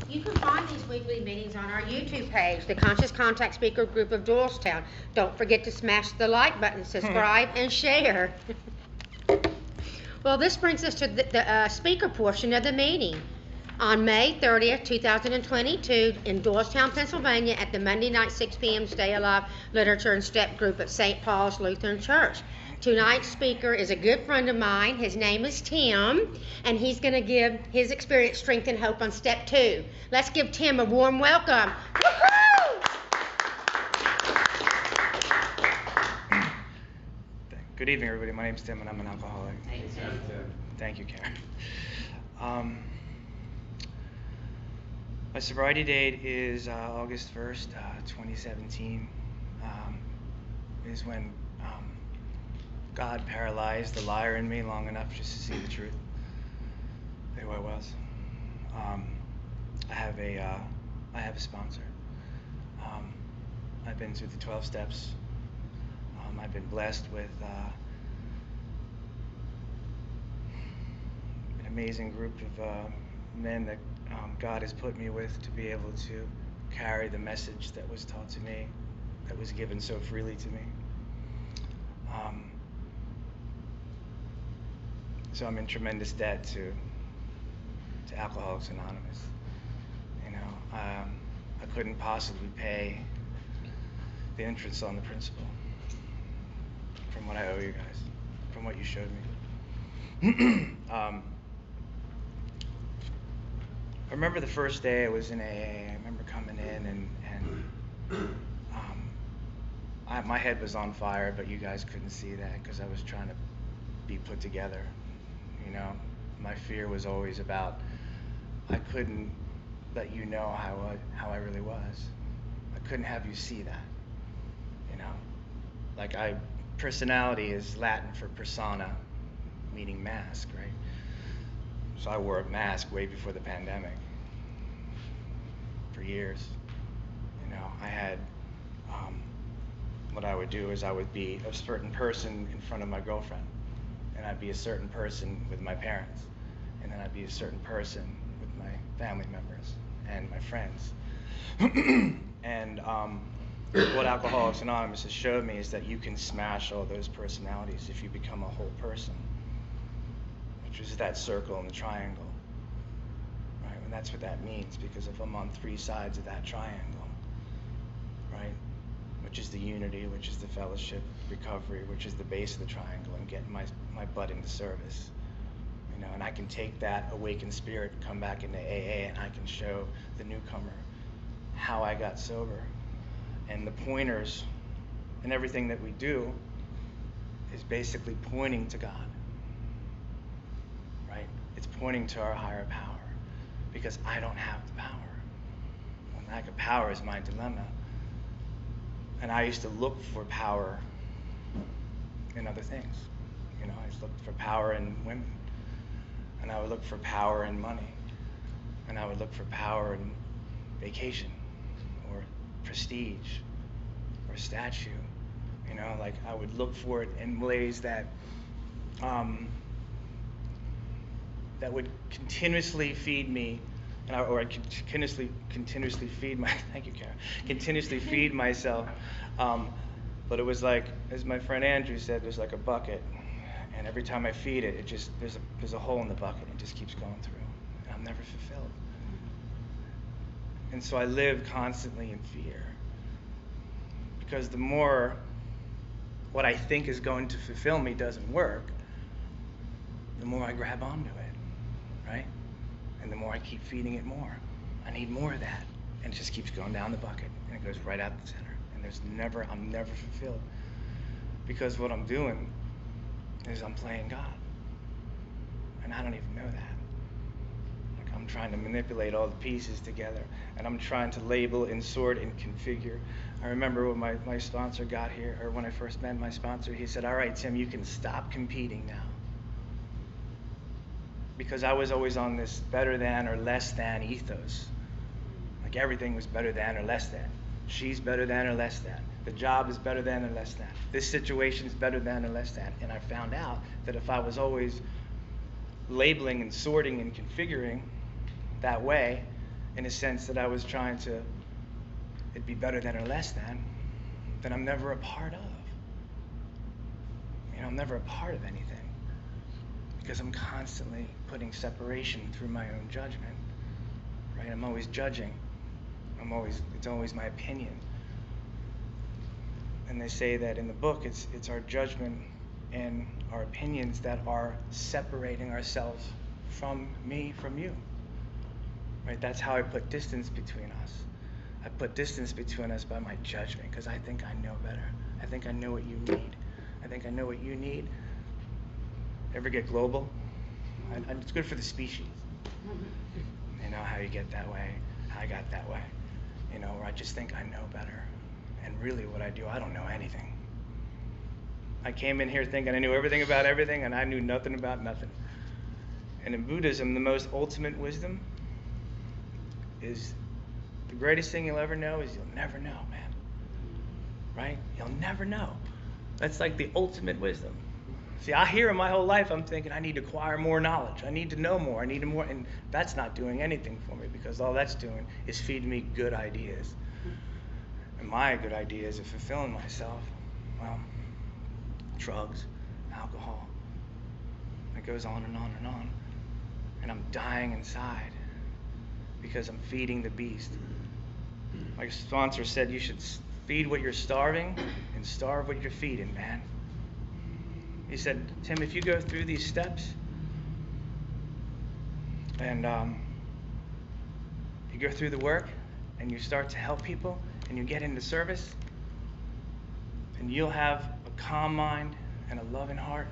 You can find these weekly meetings on our YouTube page, the Conscious Contact Speaker Group of Doylestown. Don't forget to smash the like button, subscribe, and share. Well, this brings us to the speaker portion of the meeting. On May 30th, 2022, in Doylestown, Pennsylvania, at the Monday night 6 p.m. Stay Alive Literature and Step Group at St. Paul's Lutheran Church. Tonight's speaker is a good friend of mine. His name is Tim, and he's going to give his experience, strength, and hope on step 2. Let's give Tim a warm welcome. Woo-hoo! Good evening, everybody. My name's Tim, and I'm an alcoholic. Thank you, Karen. My sobriety date is August 1st, 2017. Is when God paralyzed the liar in me long enough just to see the truth, who I was. I have a sponsor. I've been through the 12 steps. I've been blessed with an amazing group of men that God has put me with to be able to carry the message that was taught to me, that was given so freely to me. So I'm in tremendous debt to Alcoholics Anonymous. You know, I couldn't possibly pay the interest on the principal from what I owe you guys, from what you showed me. I remember the first day I was in AA. I remember coming in and my head was on fire, but you guys couldn't see that because I was trying to be put together. You know, my fear was always about I couldn't let you know how I really was. I couldn't have you see that. You know, like personality is Latin for persona, meaning mask, right? So I wore a mask way before the pandemic. For years, you know, I had what I would do is I would be a certain person in front of my girlfriend, and I'd be a certain person with my parents, and then I'd be a certain person with my family members and my friends. And what Alcoholics Anonymous has showed me is that you can smash all those personalities if you become a whole person, which is that circle and the triangle, right? And that's what that means, because if I'm on 3 sides of that triangle, right, which is the unity, which is the fellowship, recovery, which is the base of the triangle, and getting my butt into service, you know, and I can take that awakened spirit, come back into AA, and I can show the newcomer how I got sober. And the pointers and everything that we do is basically pointing to God, right? It's pointing to our higher power, because I don't have the power. The lack of power is my dilemma. And I used to look for power in other things. You know, I looked for power in women, and I would look for power in money, and I would look for power in vacation, or prestige, or statue. You know, like I would look for it in ways that that would continuously feed me, or I could continuously feed my thank you, Kara, continuously feed myself. But it was like, as my friend Andrew said, there's like a bucket, and every time I feed it, there's a hole in the bucket, and it just keeps going through, and I'm never fulfilled. And so I live constantly in fear, because the more what I think is going to fulfill me doesn't work, the more I grab onto it, right? And the more I keep feeding it more. I need more of that. And it just keeps going down the bucket, and it goes right out the center. And I'm never fulfilled. Because what I'm doing is I'm playing God. And I don't even know that. Like, I'm trying to manipulate all the pieces together, and I'm trying to label and sort and configure. I remember when my sponsor got here, or when I first met my sponsor, he said, "All right, Tim, you can stop competing now." Because I was always on this better than or less than ethos. Like everything was better than or less than. She's better than or less than. The job is better than or less than. This situation is better than or less than. And I found out that if I was always labeling and sorting and configuring that way, in a sense that I was trying to, it'd be better than or less than, that I'm never a part of. I'm never a part of anything because I'm constantly putting separation through my own judgment, right? I'm always judging. It's always my opinion. And they say that in the book, it's our judgment and our opinions that are separating ourselves from me, from you, right? That's how I put distance between us. I put distance between us by my judgment because I think I know better. I think I know what you need. I think I know what you need. Ever get global? It's good for the species. You know how you get that way, how I got that way. Where I just think I know better. And really what I do, I don't know anything. I came in here thinking I knew everything about everything, and I knew nothing about nothing. And in Buddhism, the most ultimate wisdom is the greatest thing you'll ever know is you'll never know, man. Right? You'll never know. That's like the ultimate wisdom. See, I hear it my whole life, I'm thinking I need to acquire more knowledge. I need to know more. I need more. And that's not doing anything for me because all that's doing is feeding me good ideas. And my good ideas of fulfilling myself, well, drugs, alcohol. It goes on and on and on. And I'm dying inside because I'm feeding the beast. My sponsor said you should feed what you're starving and starve what you're feeding, man. He said, Tim, if you go through these steps and you go through the work and you start to help people and you get into service, and you'll have a calm mind and a loving heart.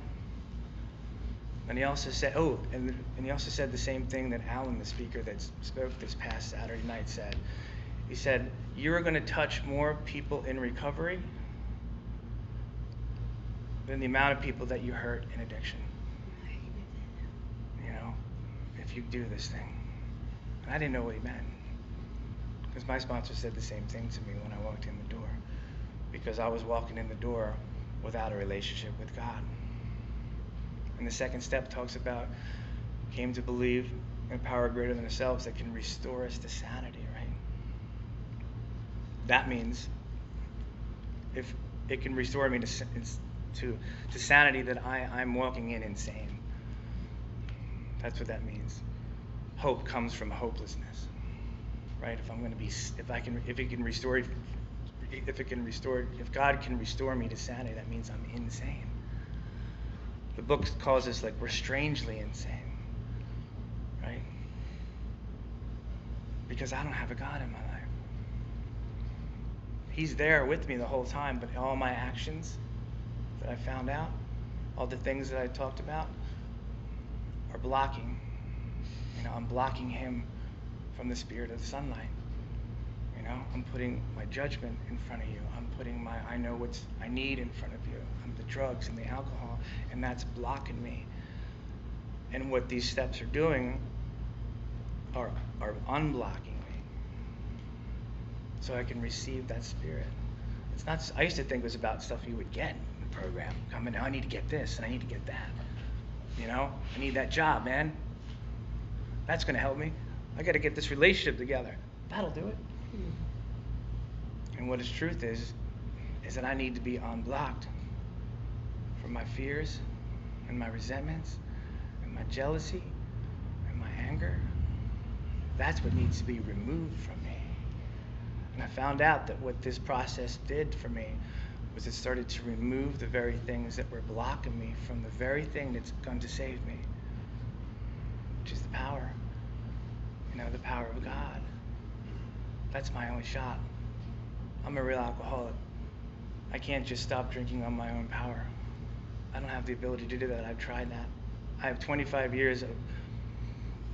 And he also said, and he also said the same thing that Alan, the speaker that spoke this past Saturday night, said. He said, you're going to touch more people in recovery than the amount of people that you hurt in addiction. If you do this thing. And I didn't know what he meant. Because my sponsor said the same thing to me when I walked in the door. Because I was walking in the door without a relationship with God. And the second step talks about came to believe in a power greater than ourselves that can restore us to sanity, right? That means if it can restore me to sanity, that I'm walking in insane. That's what that means. Hope comes from hopelessness, right? If God can restore me to sanity, that means I'm insane. The book calls us like we're strangely insane, right? Because I don't have a God in my life. He's there with me the whole time, but all my actions that I found out, all the things that I talked about, are blocking. I'm blocking him from the spirit of the sunlight. I'm putting my judgment in front of you. I'm putting my I know what I need in front of you. I'm the drugs and the alcohol, and that's blocking me. And what these steps are doing are unblocking me, so I can receive that spirit. It's not. I used to think it was about stuff you would get in the program. I need to get this and I need to get that. I need that job, man. That's going to help me. I got to get this relationship together. That'll do it. And what its truth is that I need to be unblocked from my fears and my resentments and my jealousy and my anger. That's what needs to be removed from me. And I found out that what this process did for me was it started to remove the very things that were blocking me from the very thing that's going to save me, which is the power, the power of God. That's my only shot. I'm a real alcoholic. I can't just stop drinking on my own power. I don't have the ability to do that. I've tried that. I have 25 years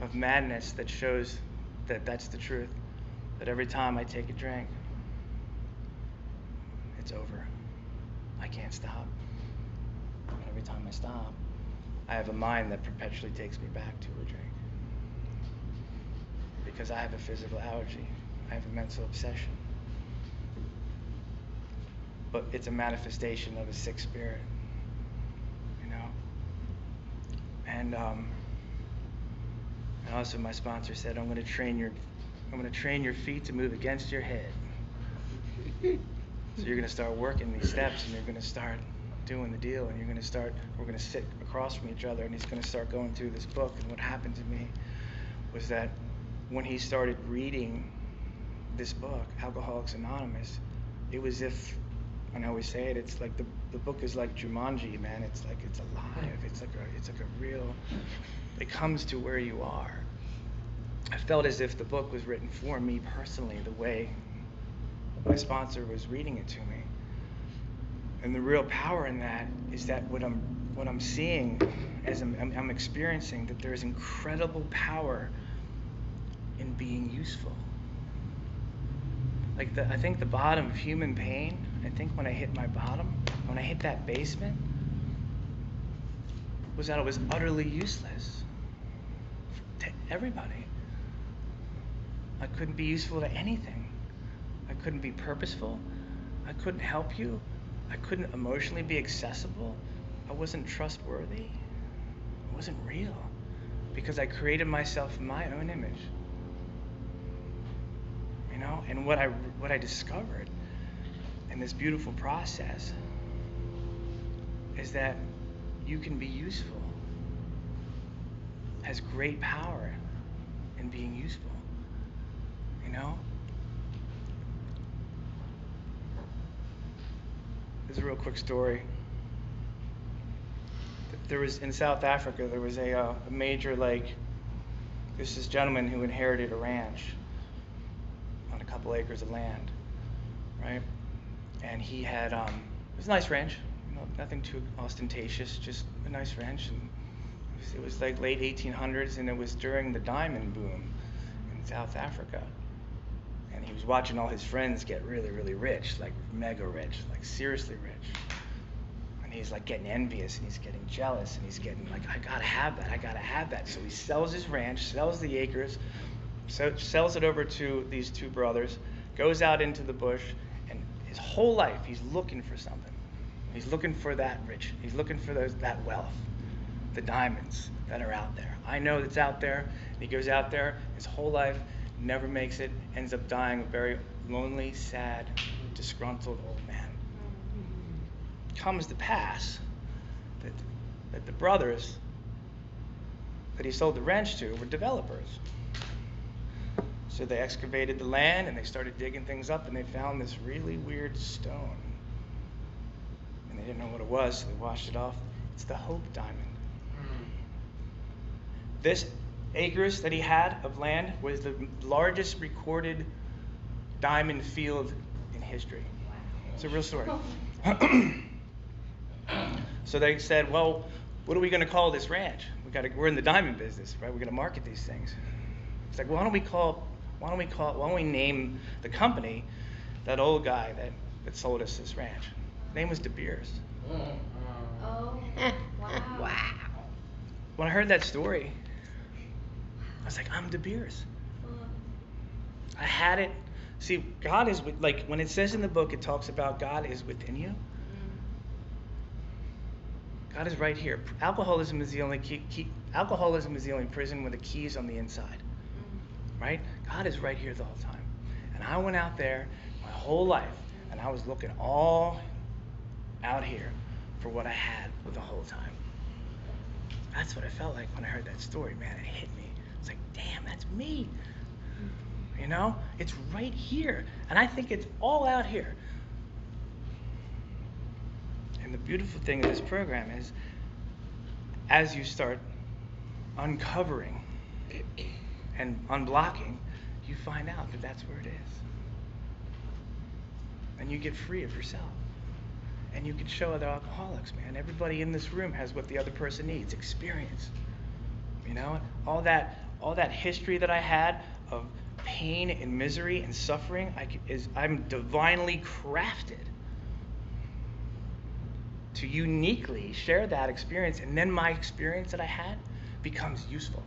of madness that shows that that's the truth. That every time I take a drink, it's over. I can't stop. And every time I stop, I have a mind that perpetually takes me back to a drink. Because I have a physical allergy. I have a mental obsession. But it's a manifestation of a sick spirit, And also my sponsor said, I'm going to train your I'm going to train your feet to move against your head. So you're going to start working these steps, and you're going to start doing the deal, and we're going to sit across from each other, and he's going to start going through this book. And what happened to me was that when he started reading this book, Alcoholics Anonymous, it was if, and I always say it, it's like the book is like Jumanji, man. It's like it's alive. It's like a real, it comes to where you are. I felt as if the book was written for me personally, the way my sponsor was reading it to me. And the real power in that is that what I'm seeing as I'm experiencing, that there is incredible power in being useful. Like I think the bottom of human pain, I think when I hit my bottom, when I hit that basement, was that I was utterly useless to everybody. I couldn't be useful to anything. I couldn't be purposeful. I couldn't help you. I couldn't emotionally be accessible. I wasn't trustworthy. I wasn't real because I created myself in my own image. You know, and what I discovered in this beautiful process is that you can be useful. Has great power in being useful. You know? There's a real quick story. There was in South Africa, there was a major, like, this gentleman who inherited a ranch on a couple acres of land, right? And he had it was a nice ranch, you know, nothing too ostentatious, just a nice ranch. And it was like late 1800s, and it was during the diamond boom in South Africa. And he was watching all his friends get really, really rich, like mega rich, like seriously rich. And he's like getting envious, and he's getting jealous, and he's getting like, I gotta have that. So he sells his ranch, sells the acres, sells it over to these two brothers, goes out into the bush, and his whole life he's looking for something. He's looking for that rich. He's looking for that wealth, the diamonds that are out there. I know it's out there. And he goes out there his whole life, never makes it, ends up dying a very lonely, sad, disgruntled old man. Comes to pass that the brothers that he sold the ranch to were developers. So they excavated the land and they started digging things up, and they found this really weird stone. And they didn't know what it was, so they washed it off. It's the Hope Diamond. This acres that he had of land was the largest recorded diamond field in history. It's a real story. So they said, well, what are we going to call this ranch? We're in the diamond business, right? We're going to market these things. It's like, why don't we name the company that old guy that sold us this ranch? His name was De Beers. Oh, wow. Wow. When I heard that story, I was like, I'm De Beers. I had it. See, God is like when it says in the book, it talks about God is within you. God is right here. Alcoholism is the only alcoholism is the only prison with the keys on the inside. Right? God is right here the whole time. And I went out there my whole life, and I was looking all out here for what I had the whole time. That's what I felt like when I heard that story, man. It hit me. It's like, damn, that's me. You know? It's right here. And I think it's all out here. And the beautiful thing of this program is, as you start uncovering and unblocking, you find out that that's where it is. And you get free of yourself. And you can show other alcoholics, man. Everybody in this room has what the other person needs, experience. You know, all that history that I had of pain and misery and suffering, I'm divinely crafted to uniquely share that experience, and then my experience that I had becomes useful.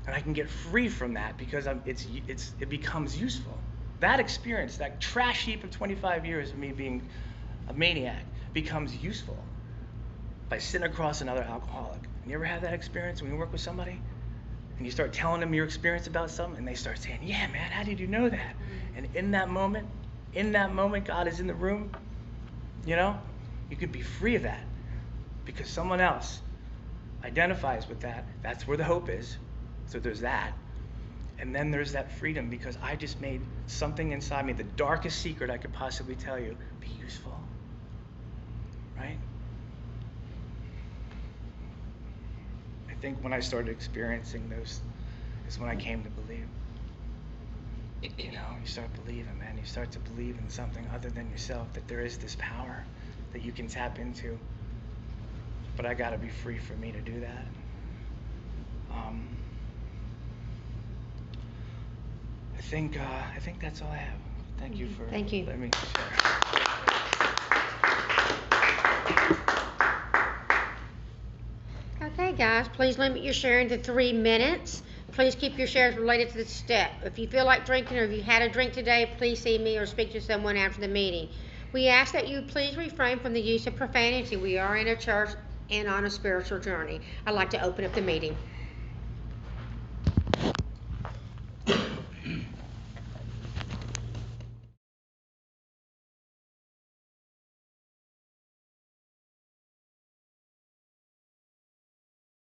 And I can get free from that because it becomes useful. That experience, that trash heap of 25 years of me being a maniac, becomes useful by sitting across another alcoholic. And you ever have that experience when you work with somebody and you start telling them your experience about something, and they start saying, yeah, man, how did you know that? And in that moment, God is in the room, you know, you could be free of that because someone else identifies with that. That's where the hope is. So there's that. And then there's that freedom because I just made something inside me, the darkest secret I could possibly tell you, be useful. Right? I think when I started experiencing those is when I came to believe. You know, you start believing, man. You start to believe in something other than yourself, that there is this power that you can tap into. But I got to be free for me to do that. I think that's all I have. Thank you for letting me share. Okay, guys, please limit your sharing to 3 minutes. Please keep your shares related to the step. If you feel like drinking or if you had a drink today, please see me or speak to someone after the meeting. We ask that you please refrain from the use of profanity. We are in a church and on a spiritual journey. I'd like to open up the meeting.